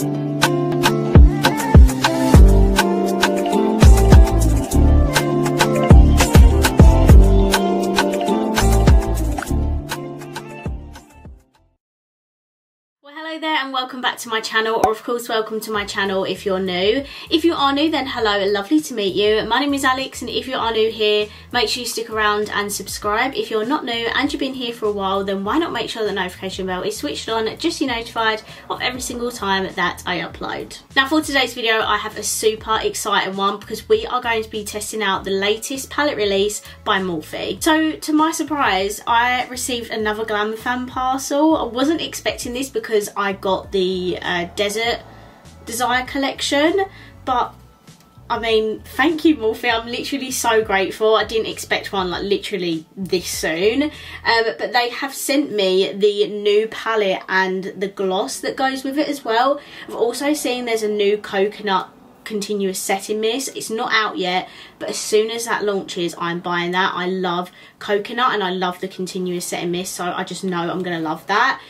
Hello there and welcome back to my channel, or of course welcome to my channel if you're new. If you are new, then hello and lovely to meet you. My name is Alex, and if you are new here, make sure you stick around and subscribe. If you're not new and you've been here for a while, then why not make sure the notification bell is switched on just so you're notified of every single time that I upload. Now for today's video, I have a super exciting one because we are going to be testing out the latest palette release by Morphe. So to my surprise, I received another Glam Fam parcel. I wasn't expecting this because I got the Desert Desire collection, but I mean, thank you Morphe, I'm literally so grateful. I didn't expect one like literally this soon, but they have sent me the new palette and the gloss that goes with it as well. I've also seen there's a new coconut continuous setting mist. It's not out yet, but as soon as that launches, I'm buying that. I love coconut and I love the continuous setting mist, so I just know I'm gonna love that.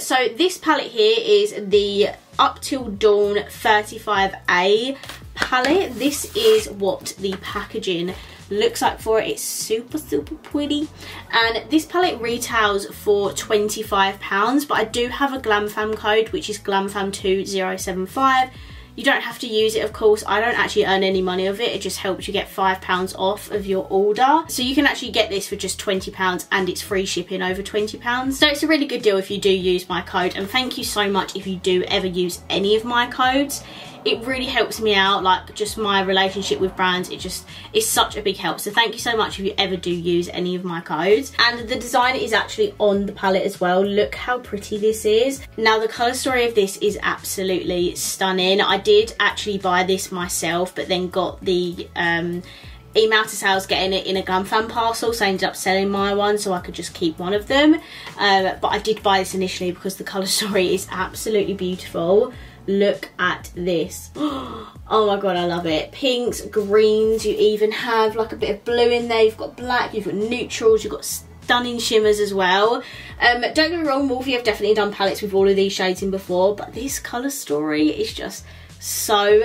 So this palette here is the Up Till Dawn 35A palette. This is what the packaging looks like for it. It's super pretty, and this palette retails for £25, but I do have a Glam Fam code, which is GlamFam2075. You don't have to use it, of course. I don't actually earn any money of it. It just helps you get £5 off of your order. So you can actually get this for just £20 and it's free shipping over £20. So it's a really good deal if you do use my code. And thank you so much if you do ever use any of my codes. It really helps me out, like just my relationship with brands. It just is such a big help. So thank you so much if you ever do use any of my codes. And the design is actually on the palette as well. Look how pretty this is. Now the colour story of this is absolutely stunning. I did actually buy this myself, but then got the email to sales getting it in a Glam Fam parcel, so I ended up selling my one so I could just keep one of them. But I did buy this initially because the colour story is absolutely beautiful. Look at this. Oh my god, I love it. Pinks, greens, you even have like a bit of blue in there. You've got black, you've got neutrals, you've got stunning shimmers as well. Don't get me wrong, Morphe have definitely done palettes with all of these shades in before, but this colour story is just so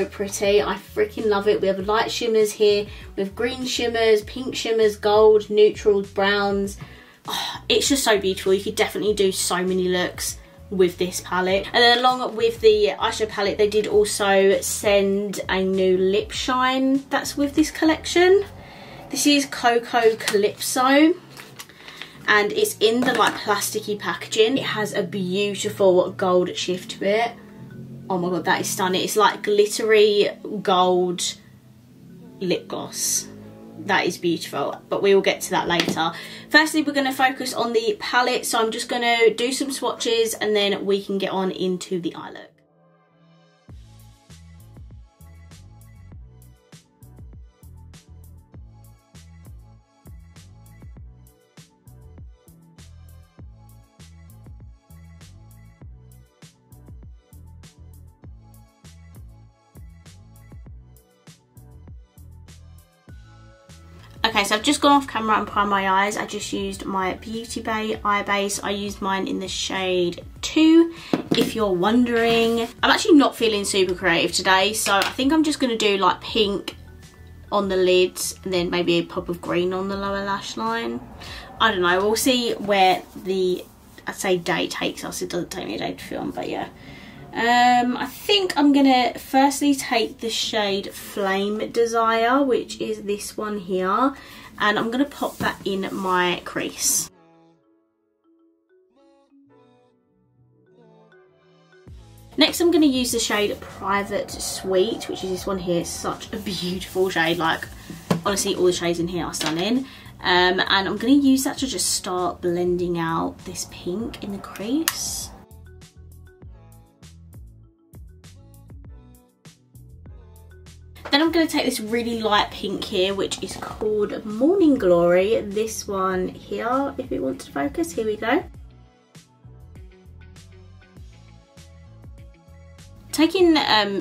pretty. I freaking love it. We have light shimmers here with green shimmers, pink shimmers, gold, neutrals, browns. Oh, it's just so beautiful. You could definitely do so many looks with this palette. And then along with the eyeshadow palette, they did also send a new lip shine that's with this collection. This is Cocoa Calypso, and it's in the like plasticky packaging. It has a beautiful gold shift to it. Oh my god, that is stunning. It's like glittery gold lip gloss. That is beautiful, but we will get to that later. Firstly, we're going to focus on the palette, so I'm just going to do some swatches and then we can get on into the eye look. Okay, so I've just gone off camera and primed my eyes. I just used my Beauty Bay eye base. I used mine in the shade 2, if you're wondering. I'm actually not feeling super creative today, so I think I'm just going to do like pink on the lids and then maybe a pop of green on the lower lash line. I don't know, we'll see where the, I'd say, day takes us. It doesn't take me a day to film, but yeah. I think I'm gonna firstly take the shade Flame Desire, which is this one here, and I'm gonna pop that in my crease. Next I'm gonna use the shade Private Sweet, which is this one here. It's such a beautiful shade, like honestly all the shades in here are stunning. And I'm gonna use that to just start blending out this pink in the crease. Then I'm going to take this really light pink here, which is called Morning Glory. This one here, if it wants to focus, here we go. Taking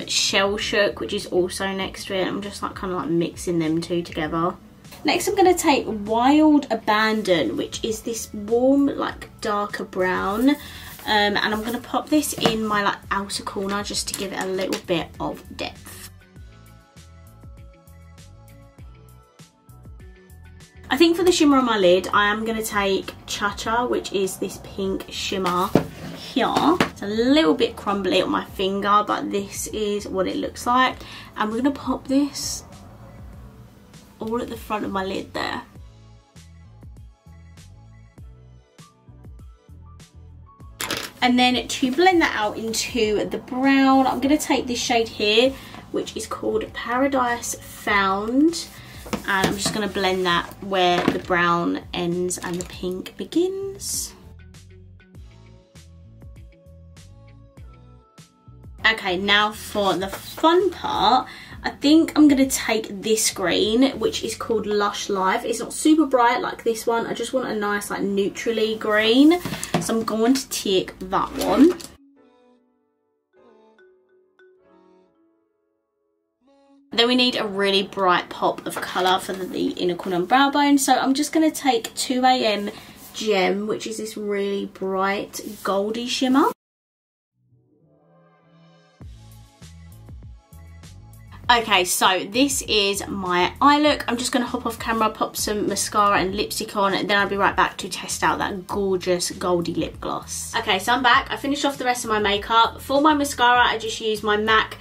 Shell Shook, which is also next to it, I'm just like kind of like mixing them two together. Next I'm going to take Wild Abandon, which is this warm like darker brown. and I'm going to pop this in my like outer corner just to give it a little bit of depth. I think for the shimmer on my lid, I am going to take Cha-Cha, which is this pink shimmer here. It's a little bit crumbly on my finger, but this is what it looks like. And we're going to pop this all at the front of my lid there. And then to blend that out into the brown, I'm going to take this shade here, which is called Paradise Found. And I'm just going to blend that where the brown ends and the pink begins. Okay, now for the fun part, I think I'm going to take this green, which is called Lush Life. It's not super bright like this one. I just want a nice like neutrally green. So I'm going to take that one. Then we need a really bright pop of colour for the inner corner and brow bone. So I'm just going to take 2AM Gem, which is this really bright goldy shimmer. Okay, so this is my eye look. I'm just going to hop off camera, pop some mascara and lipstick on, and then I'll be right back to test out that gorgeous goldy lip gloss. Okay, so I'm back. I finished off the rest of my makeup. For my mascara, I just used my MAC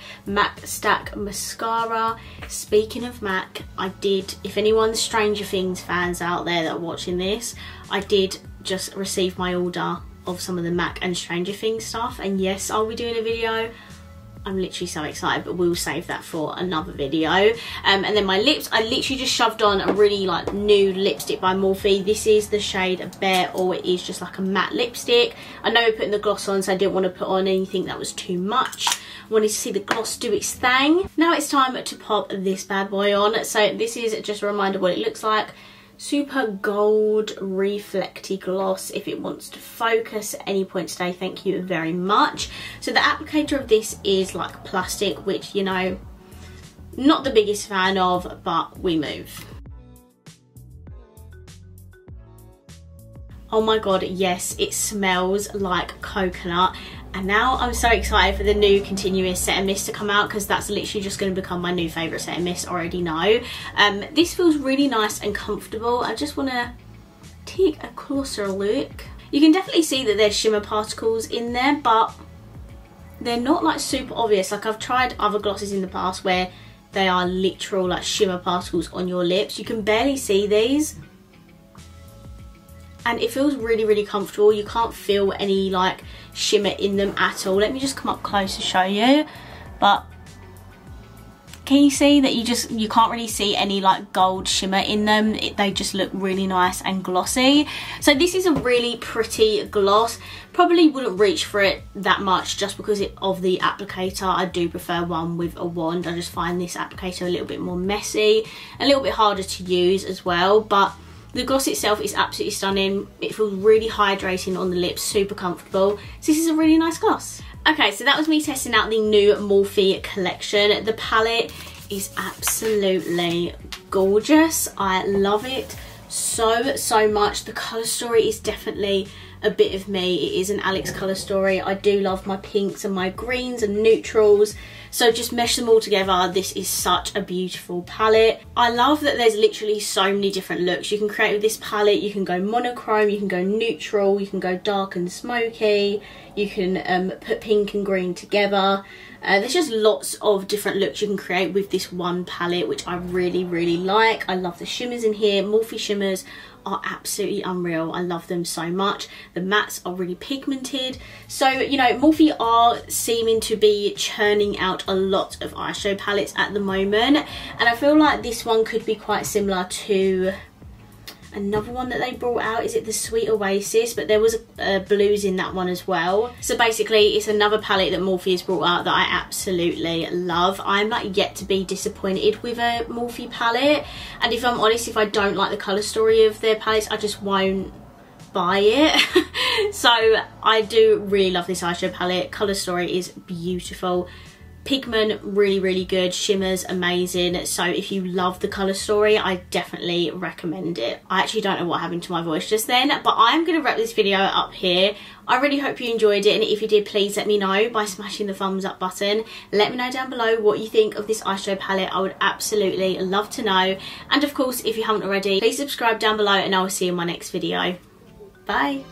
Stack Mascara. Speaking of MAC, I did, if anyone's Stranger Things fans out there that are watching this, I did just receive my order of some of the MAC and Stranger Things stuff, and yes, I'll be doing a video. I'm literally so excited, but we'll save that for another video. And then my lips, I literally just shoved on a really like new lipstick by Morphe. This is the shade Bear, or it is just like a matte lipstick. I know we're putting the gloss on, so I didn't want to put on anything that was too much. I wanted to see the gloss do its thing. Now it's time to pop this bad boy on. So this is just a reminder what it looks like. Super gold reflecty gloss. If it wants to focus at any point today, thank you very much. So the applicator of this is like plastic, which, you know, not the biggest fan of, but we move. Oh my god, yes, it smells like coconut. And now I'm so excited for the new continuous set of mist to come out, because that's literally just going to become my new favourite set of mist, I already know. This feels really nice and comfortable. I just want to take a closer look. You can definitely see that there's shimmer particles in there, but they're not like super obvious. Like I've tried other glosses in the past where they are literal like shimmer particles on your lips. You can barely see these. And it feels really, really comfortable. You can't feel any like shimmer in them at all. Let me just come up close to show you. But can you see that you can't really see any like gold shimmer in them? They just look really nice and glossy. So this is a really pretty gloss. Probably wouldn't reach for it that much just because of the applicator. I do prefer one with a wand. I just find this applicator a little bit more messy, a little bit harder to use as well. But the gloss itself is absolutely stunning. It feels really hydrating on the lips, super comfortable. So this is a really nice gloss. Okay, so that was me testing out the new Morphe collection. The palette is absolutely gorgeous. I love it so much. The colour story is definitely a bit of me. It is an Alex colour story. I do love my pinks and my greens and neutrals. So just mesh them all together. This is such a beautiful palette. I love that there's literally so many different looks you can create with this palette. You can go monochrome, you can go neutral, you can go dark and smoky, you can put pink and green together. There's just lots of different looks you can create with this one palette, which I really like. I love the shimmers in here. Morphe shimmers are absolutely unreal. I love them so much. The mattes are really pigmented. So, you know, Morphe are seeming to be churning out a lot of eyeshadow palettes at the moment, and I feel like this one could be quite similar to another one that they brought out. Is it the Sweet Oasis? But there was blues in that one as well. So basically it's another palette that Morphe has brought out that I absolutely love. I'm like yet to be disappointed with a Morphe palette, and if I'm honest, if I don't like the colour story of their palettes, I just won't buy it. So I do really love this eyeshadow palette. Colour story is beautiful. Pigment, really good. Shimmers, amazing. So if you love the colour story, I definitely recommend it. I actually don't know what happened to my voice just then, but I'm going to wrap this video up here. I really hope you enjoyed it, and if you did, please let me know by smashing the thumbs up button. Let me know down below what you think of this eyeshadow palette. I would absolutely love to know. And of course, if you haven't already, please subscribe down below, and I will see you in my next video. Bye.